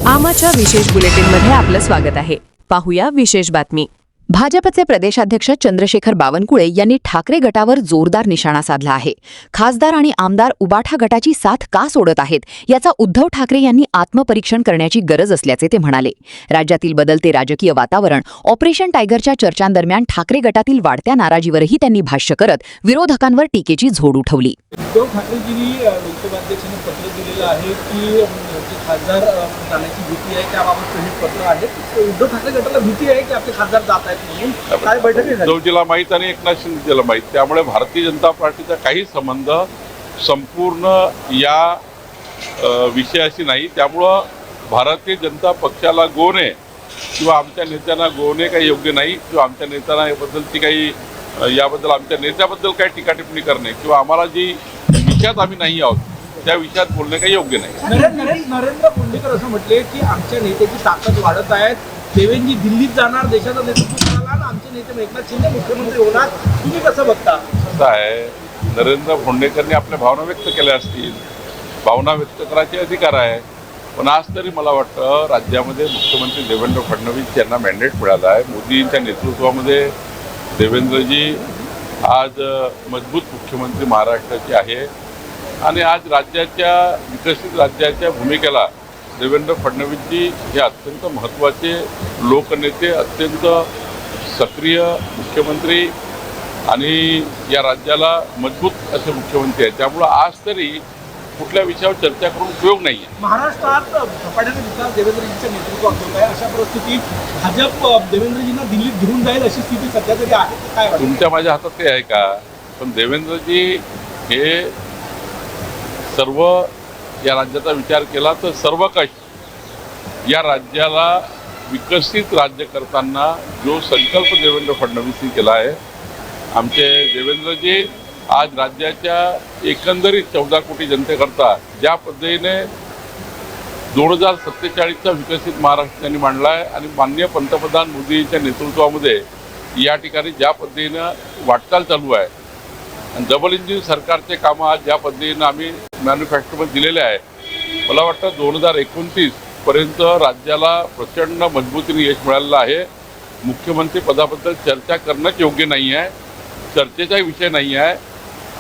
आमाच्या विशेष बुलेटिनमध्ये आपलं स्वागत आहे। पाहूया विशेष बातमी। भाजपचे प्रदेशाध्यक्ष चंद्रशेखर बावनकुळे यांनी ठाकरे गटावर जोरदार निशाणा साधला आहे। खासदार आणि आमदार उबाठा गटाची साथ का सोडत आहेत याचा उद्धव ठाकरे यांनी आत्मपरीक्षण करण्याची गरज असल्याचे ते म्हणाले। राज्यातील बदलते राजकीय वातावरण, ऑपरेशन टायगरच्या चर्चांदरम्यान ठाकरे गटातील वाढत्या नाराजीवरही त्यांनी भाष्य करत विरोधकांवर टीकेची झोड उठवली। उद्धव ठाकरेजींनी लोकसभाध्यक्षांना पत्र दिलेलं आहे की खासदार जाण्याची भीती आहे, त्याबाबत हे पत्र आहे। उद्धव ठाकरे गटाला भीती आहे की आपले खासदार जात आहेत म्हणून काय बैठक झाली? उद्धवजीला माहीत आणि एकनाथ शिंदेला माहीत, त्यामुळे भारतीय जनता पार्टीचा काही संबंध संपूर्ण या विषयाशी नाही। त्यामुळं भारतीय जनता पक्षाला गोवणे किंवा आमच्या नेत्यांना गोवणे काही योग्य नाही, किंवा आमच्या नेत्यांना याबद्दलची काही याबद्दल आमच्या नेत्याबद्दल काही टीका टिप्पणी करणे किंवा आम्हाला जी विषयात आम्ही नाही आहोत त्या विषयात बोलणे काही योग्य नाही। नरेंद्र बोंडेकर असं म्हटले की आमच्या नेत्याची ताकद वाढत आहे, देवेंद्रजी दिल्लीत जाणार, देशाचं नेतृत्व करायला, आणि आमचे नेते एकनाथ शिंदे मुख्यमंत्री होणार, तुम्ही कसं बघता? असं आहे, नरेंद्र बोंडेकरने आपल्या भावना व्यक्त केल्या असतील, भावना व्यक्त करायचे अधिकार आहे, पण आज तरी मला वाटतं राज्यामध्ये मुख्यमंत्री देवेंद्र फडणवीस यांना मॅन्डेट मिळालं आहे। मोदींच्या नेतृत्वामध्ये देवेंद्रजी आज मजबूत मुख्यमंत्री महाराष्ट्राचे आहे आणि आज राज्याच्या विकसित राज्याच्या भूमिकेला देवेंद्र फडणवीसजी हे अत्यंत महत्त्वाचे लोकनेते, अत्यंत सक्रिय मुख्यमंत्री आणि या राज्याला मजबूत असे मुख्यमंत्री आहेत। त्यामुळं आज तरी कुठल्या विषयावर चर्चा करून उपयोग नाही आहे। महाराष्ट्रात झपाट्याने विकास देवेंद्रजींच्या नेतृत्वात होत आहे, अशा परिस्थितीत भाजप देवेंद्रजींना दिल्लीत घेऊन जाईल अशी स्थिती सध्या तरी आहे, काय वाटतं? तुमच्या माझ्या हातात ते आहे का? पण देवेंद्रजी हे सर्व या राज्याचा विचार केला तर सर्वकष या राज्याला विकसित राज्य करताना जो संकल्प देवेंद्र फडणवीसनी केला आहे, आमचे देवेंद्रजी आज राज्याच्या एकंदरीत 14 कोटी जनतेकरता ज्या पद्धतीने 2047चा विकसित महाराष्ट्र त्यांनी मांडला आहे आणि माननीय पंतप्रधान मोदींच्या नेतृत्वामध्ये या ठिकाणी ज्या पद्धतीनं वाटचाल चालू आहे आणि डबल इंजिन सरकारचे कामं आज ज्या पद्धतीनं आम्ही मॅन्युफॅक्चरमध्ये दिलेले आहे, मला वाटतं 2029 पर्यंत राज्याला प्रचंड मजबूतीने यश मिळालेलं आहे। मुख्यमंत्री पदाबद्दल चर्चा करणंच योग्य नाही आहे, चर्चेचाही विषय नाही आहे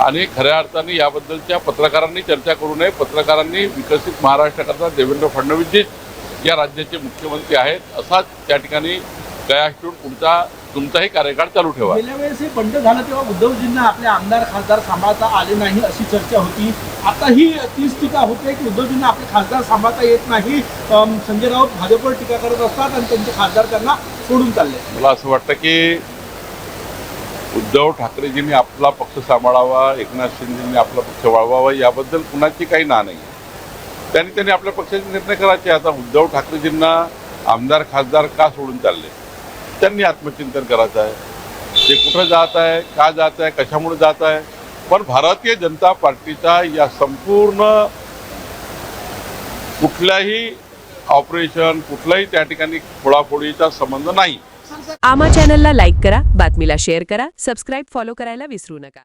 आणि खऱ्या अर्थाने याबद्दलच्या पत्रकारांनी चर्चा करू नये। पत्रकारांनी विकसित महाराष्ट्राकरता देवेंद्र फडणवीसजीच या राज्याचे मुख्यमंत्री आहेत असाच त्या ठिकाणी कयास ठेवून तुमचाही कार्यकाळ चालू ठेवा। गेल्या वेळेस हे बंड झालं तेव्हा उद्धवजींना आपले आमदार खासदार सांभाळता आले नाही अशी चर्चा होती, आता ही तीच टीका होते की उद्धवजींना आपले खासदार सांभाळता येत नाही। संजय राऊत भाजपवर टीका करत असतात आणि त्यांचे खासदार त्यांना सोडून चालले। मला असं वाटतं की उद्धव ठाकरेजींनी आपला पक्ष सांभाळावा, एकनाथ शिंदेंनी आपला पक्ष वाढवावा याबद्दल कुणाची काही ना नाही, त्यांनी आपल्या पक्षाचे निर्णय करायचे। आता उद्धव ठाकरेजींना आमदार खासदार का सोडून चालले त्यांनी आत्मचिंतन करायचं आहे। ते कुठं जात आहे, का जात आहे, कशामुळे जात आहे, पण भारतीय जनता पार्टीचा या संपूर्ण कुठल्याही ऑपरेशन कुठलाही त्या ठिकाणी फोडाफोडीचा संबंध नाही। आमा चॅनलला लाईक करा, बातमीला शेअर करा, सबस्क्राईब फॉलो करायला विसरू नका।